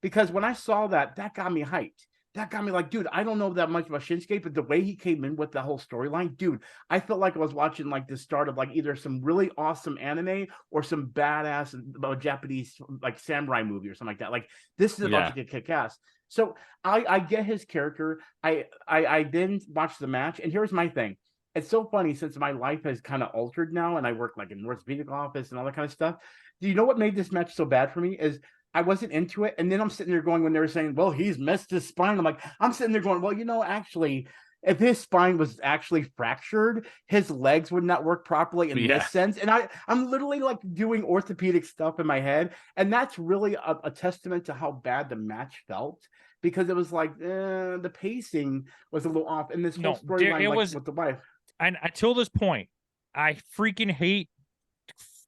Because when I saw that got me hyped. That got me like, dude, I don't know that much about Shinsuke, but the way he came in with the whole storyline, dude, I felt like I was watching like the start of like either some really awesome anime or some badass Japanese like samurai movie or something like that. Like this is about to get kick ass. So I get his character. I then watch the match, and here's my thing. It's so funny since my life has kind of altered now, and I work like in an orthopedic office and all that kind of stuff. Do you know what made this match so bad for me is I wasn't into it. And then I'm sitting there going, when they were saying, well, he's missed his spine. I'm sitting there going, well, actually, if his spine was actually fractured, his legs would not work properly in this sense. And I'm literally like doing orthopedic stuff in my head. And that's really a testament to how bad the match felt, because it was like the pacing was a little off. And this whole storyline with the wife. And until this point, I freaking hate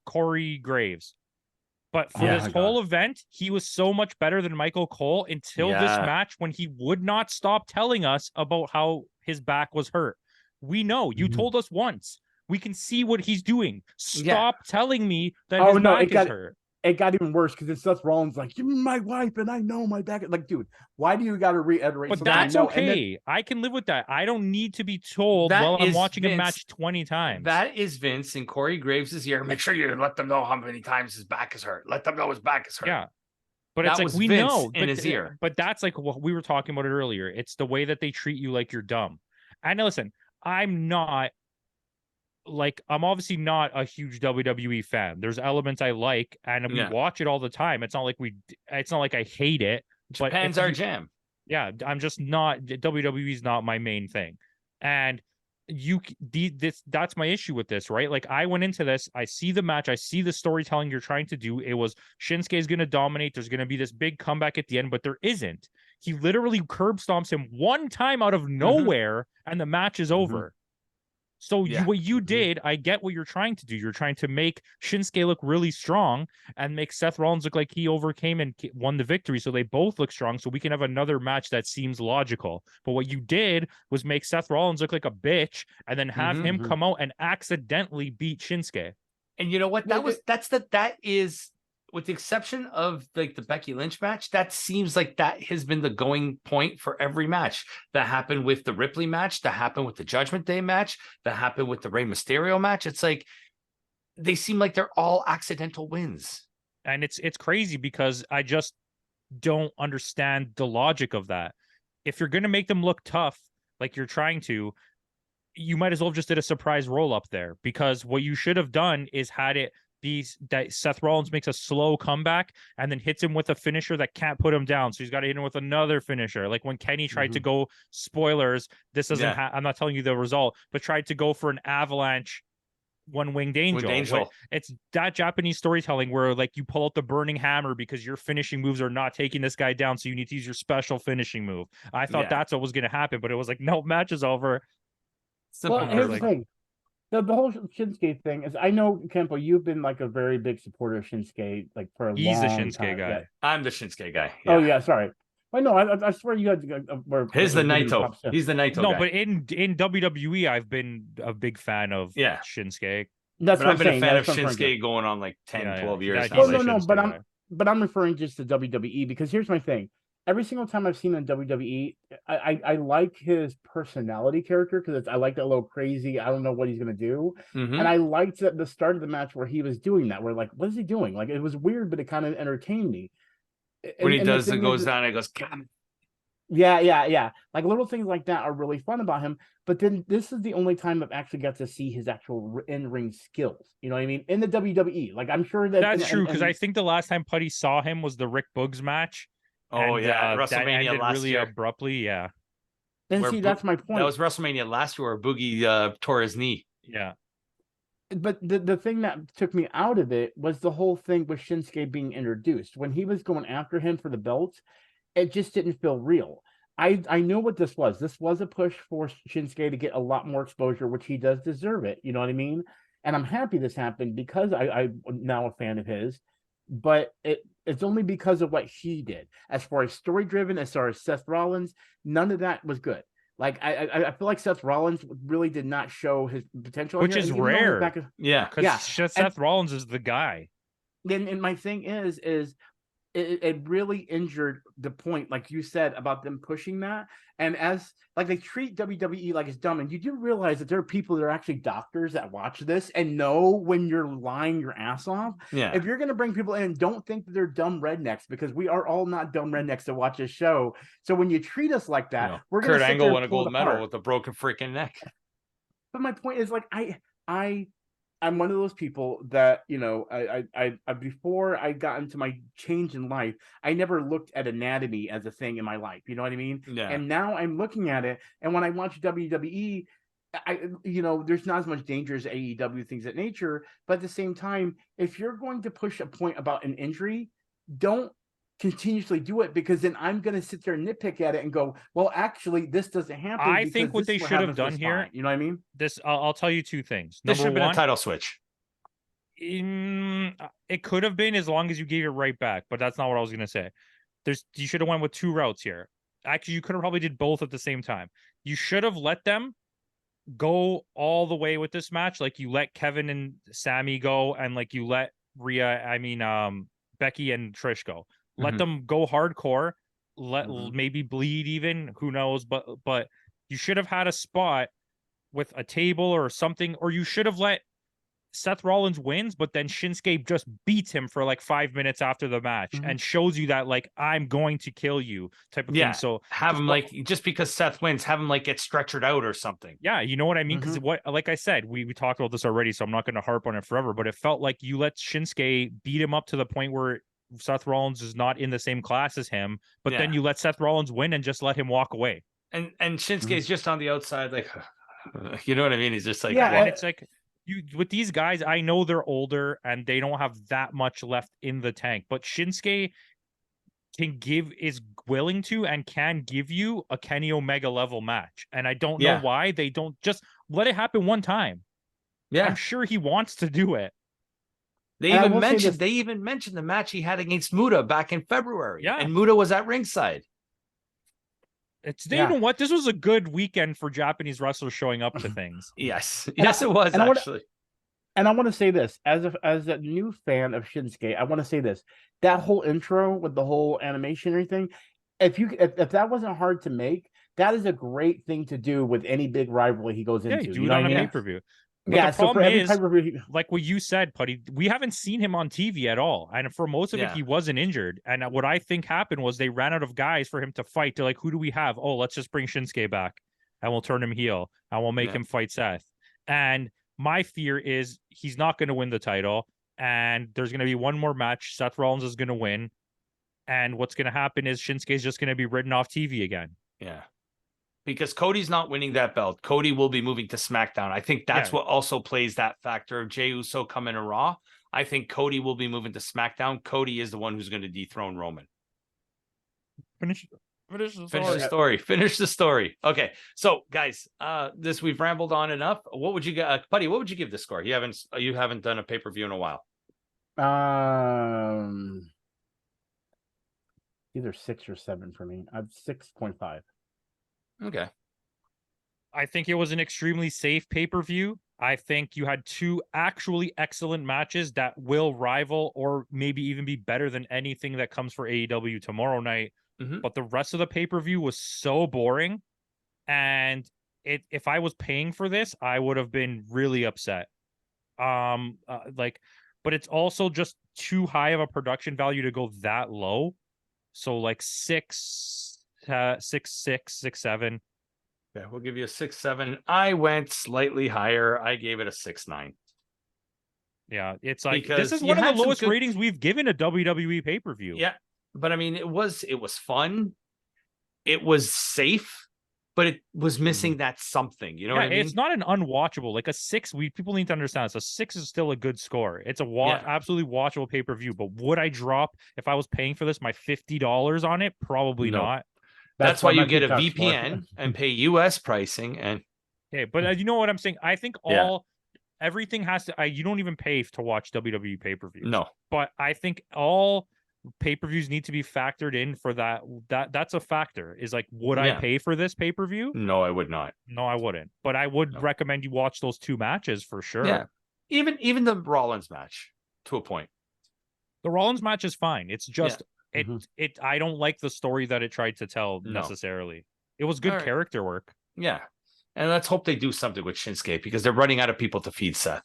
Corey Graves. But for this whole event, he was so much better than Michael Cole until this match, when he would not stop telling us about how his back was hurt. We know. You told us once. We can see what he's doing. Stop telling me that his back is hurt. It got even worse because Seth Rollins like, you're my wife and I know my back. Like, dude, why do you got to reiterate? But that's okay. I can live with that. I don't need to be told while I'm watching a match 20 times. That is Vince in Corey Graves' ear. Make sure you let them know how many times his back is hurt. Let them know his back is hurt. Yeah. But it's like, we know in his ear. But that's like what we were talking about it earlier. It's the way that they treat you like you're dumb. And listen, I'm obviously not a huge WWE fan. There's elements I like, and we watch it all the time. It's not like I hate it. Japan's our jam. Yeah, I'm just not. WWE's not my main thing, and that's my issue with this, right? Like, I went into this, I see the match, I see the storytelling you're trying to do. It was Shinsuke is going to dominate. There's going to be this big comeback at the end, but there isn't. He literally curb stomps him one time out of nowhere, and the match is over. So what you did, I get what you're trying to do. You're trying to make Shinsuke look really strong and make Seth Rollins look like he overcame and won the victory. So they both look strong. So we can have another match that seems logical. But what you did was make Seth Rollins look like a bitch and then have him come out and accidentally beat Shinsuke. And you know what? That is, with the exception of like the Becky Lynch match, that seems like that has been the going point for every match. That happened with the Ripley match, that happened with the Judgment Day match, that happened with the Rey Mysterio match. It's like they seem like they're all accidental wins. And it's crazy because I just don't understand the logic of that. If you're going to make them look tough, like you're trying to, you might as well have just did a surprise roll up there, because what you should have done is had it that Seth Rollins makes a slow comeback and then hits him with a finisher that can't put him down. So he's got to hit him with another finisher. Like when Kenny tried to go, spoilers, this doesn't I'm not telling you the result, but tried to go for an avalanche one-winged angel. It's that Japanese storytelling where like you pull out the burning hammer because your finishing moves are not taking this guy down. So you need to use your special finishing move. I thought that's what was going to happen, but it was like, no, match is over. Well, here's the thing. The whole Shinsuke thing is, I know, Campo, you've been like a very big supporter of Shinsuke, like for a long time. He's the Shinsuke guy. Yeah. I'm the Shinsuke guy. Yeah. Oh yeah, sorry. I know. I swear you had to. He's the Naito. He's the Naito. No, guy. But in WWE, I've been a big fan of Shinsuke. That's what I've been saying. a fan of Shinsuke going on like 10, 12 years. No, but I'm referring just to WWE, because here's my thing. Every single time I've seen him in WWE, I like his personality character, because I like that little crazy, I don't know what he's going to do. And I liked at the start of the match where he was doing that, where like, what is he doing? Like, it was weird, but it kind of entertained me. When he does it, goes down and goes, God. Yeah. Like little things like that are really fun about him. But then this is the only time I've actually got to see his actual in-ring skills. You know what I mean? In the WWE. Like, I'm sure that's true, because I think the last time Putty saw him was the Rick Boogs match. Oh, and, WrestleMania last really year. Abruptly, And see, that's my point. That was WrestleMania last year where Boogie tore his knee. Yeah. But the thing that took me out of it was the whole thing with Shinsuke being introduced. When he was going after him for the belt, it just didn't feel real. I know what this was. This was a push for Shinsuke to get a lot more exposure, which he does deserve it. You know what I mean? And I'm happy this happened because I'm now a fan of his. But it's only because of what he did. As far as story driven, as far as Seth Rollins, none of that was good. Like I feel like Seth Rollins really did not show his potential, which is rare. Because Seth Rollins is the guy. And my thing is it really injured the point, like you said, about them pushing that. And as like they treat WWE like it's dumb. And you do realize that there are people that are actually doctors that watch this and know when you're lying your ass off. Yeah. If you're going to bring people in, don't think that they're dumb rednecks, because we are all not dumb rednecks to watch this show. So when you treat us like that, we're going to Kurt Angle won a gold medal with a broken freaking neck. But my point is, like, I'm one of those people that, you know, I before I got into my change in life, I never looked at anatomy as a thing in my life. You know what I mean? Yeah. And now I'm looking at it, and when I watch WWE, there's not as much danger as AEW, things of that nature. But at the same time, if you're going to push a point about an injury, don't continuously do it, because then I'm going to sit there and nitpick at it and go, well, actually, this doesn't happen. I think what they should have done here, you know what I mean? I'll tell you two things. This should have been one, a title switch. It could have been as long as you gave it right back, but that's not what I was gonna say. You should have went with 2 routes here. Actually, you could have probably did both at the same time. You should have let them go all the way with this match, like you let Kevin and Sami go, and like you let Becky and Trish go. Let them go hardcore. Let maybe bleed even. Who knows? But you should have had a spot with a table or something, or you should have let Seth Rollins wins, but then Shinsuke just beats him for like 5 minutes after the match and shows you that like I'm going to kill you type of thing. So have him like just because Seth wins, have him like get stretchered out or something. Yeah, you know what I mean? Because what, like I said, we talked about this already, so I'm not going to harp on it forever. But it felt like you let Shinsuke beat him up to the point where Seth Rollins is not in the same class as him, but then you let Seth Rollins win and just let him walk away. And Shinsuke is just on the outside, like, you know what I mean? He's just like, and it's like. With these guys, I know they're older and they don't have that much left in the tank, but Shinsuke is willing to and can give you a Kenny Omega level match. And I don't know why they don't just let it happen one time. Yeah. I'm sure he wants to do it. They even mentioned the match he had against Muta back in February. Yeah. And Muta was at ringside. You know what? This was a good weekend for Japanese wrestlers showing up to things. Yes, it was actually. And I want to say this as a new fan of Shinsuke. I want to say this: that whole intro with the whole animation and everything. If that wasn't hard to make, that is a great thing to do with any big rivalry he goes into. Do it on a pay-per-view. But the problem is, like what you said, Putty, we haven't seen him on TV at all. And for most of it, he wasn't injured. And what I think happened was they ran out of guys for him to fight. They're like, who do we have? Oh, let's just bring Shinsuke back and we'll turn him heel and we'll make him fight Seth. And my fear is he's not going to win the title. And there's going to be one more match. Seth Rollins is going to win. And what's going to happen is Shinsuke is just going to be written off TV again. Yeah. Because Cody's not winning that belt. Cody will be moving to SmackDown. I think that's what also plays that factor of Jey Uso coming to Raw. I think Cody will be moving to SmackDown. Cody is the one who's going to dethrone Roman. Finish the story. Okay. So guys, we've rambled on enough. What would you get, Buddy? What would you give this score? You haven't done a pay-per-view in a while. Either 6 or 7 for me. I'm 6.5. Okay. I think it was an extremely safe pay-per-view. I think you had 2 actually excellent matches that will rival or maybe even be better than anything that comes for AEW tomorrow night. But the rest of the pay-per-view was so boring. And if I was paying for this, I would have been really upset. But it's also just too high of a production value to go that low. So like 6, 7. Yeah, we'll give you a 6-7. I went slightly higher. I gave it a 6-9. Yeah, it's like because this is one of the lowest ratings we've given a WWE pay-per-view. Yeah, but I mean, it was fun. It was safe, but it was missing that something. You know what I mean? It's not an unwatchable. Like a 6, people need to understand this. A 6 is still a good score. It's a absolutely watchable pay-per-view. But would I drop if I was paying for this my $50 on it? Probably not. That's why you get a VPN and pay US pricing. And but you know what I'm saying? I think everything has to. You don't even pay to watch WWE pay-per-views. No, but I think all pay-per-views need to be factored in for that. That's a factor. Is like, would I pay for this pay-per-view? No, I would not. No, I wouldn't. But I would recommend you watch those 2 matches for sure. Yeah, even the Rollins match to a point. The Rollins match is fine. It's just. I don't like the story that it tried to tell necessarily. It was good character work. Yeah. And let's hope they do something with Shinsuke because they're running out of people to feed Seth.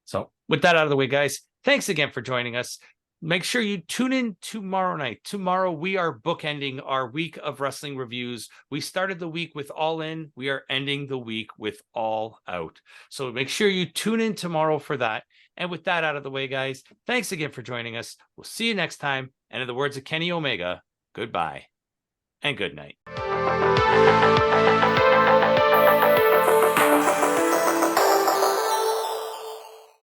So with that out of the way, guys, thanks again for joining us. Make sure you tune in tomorrow night. Tomorrow, we are bookending our week of wrestling reviews. We started the week with All In. We are ending the week with All Out. So make sure you tune in tomorrow for that. And with that out of the way, guys, thanks again for joining us. We'll see you next time. And in the words of Kenny Omega, goodbye and good night.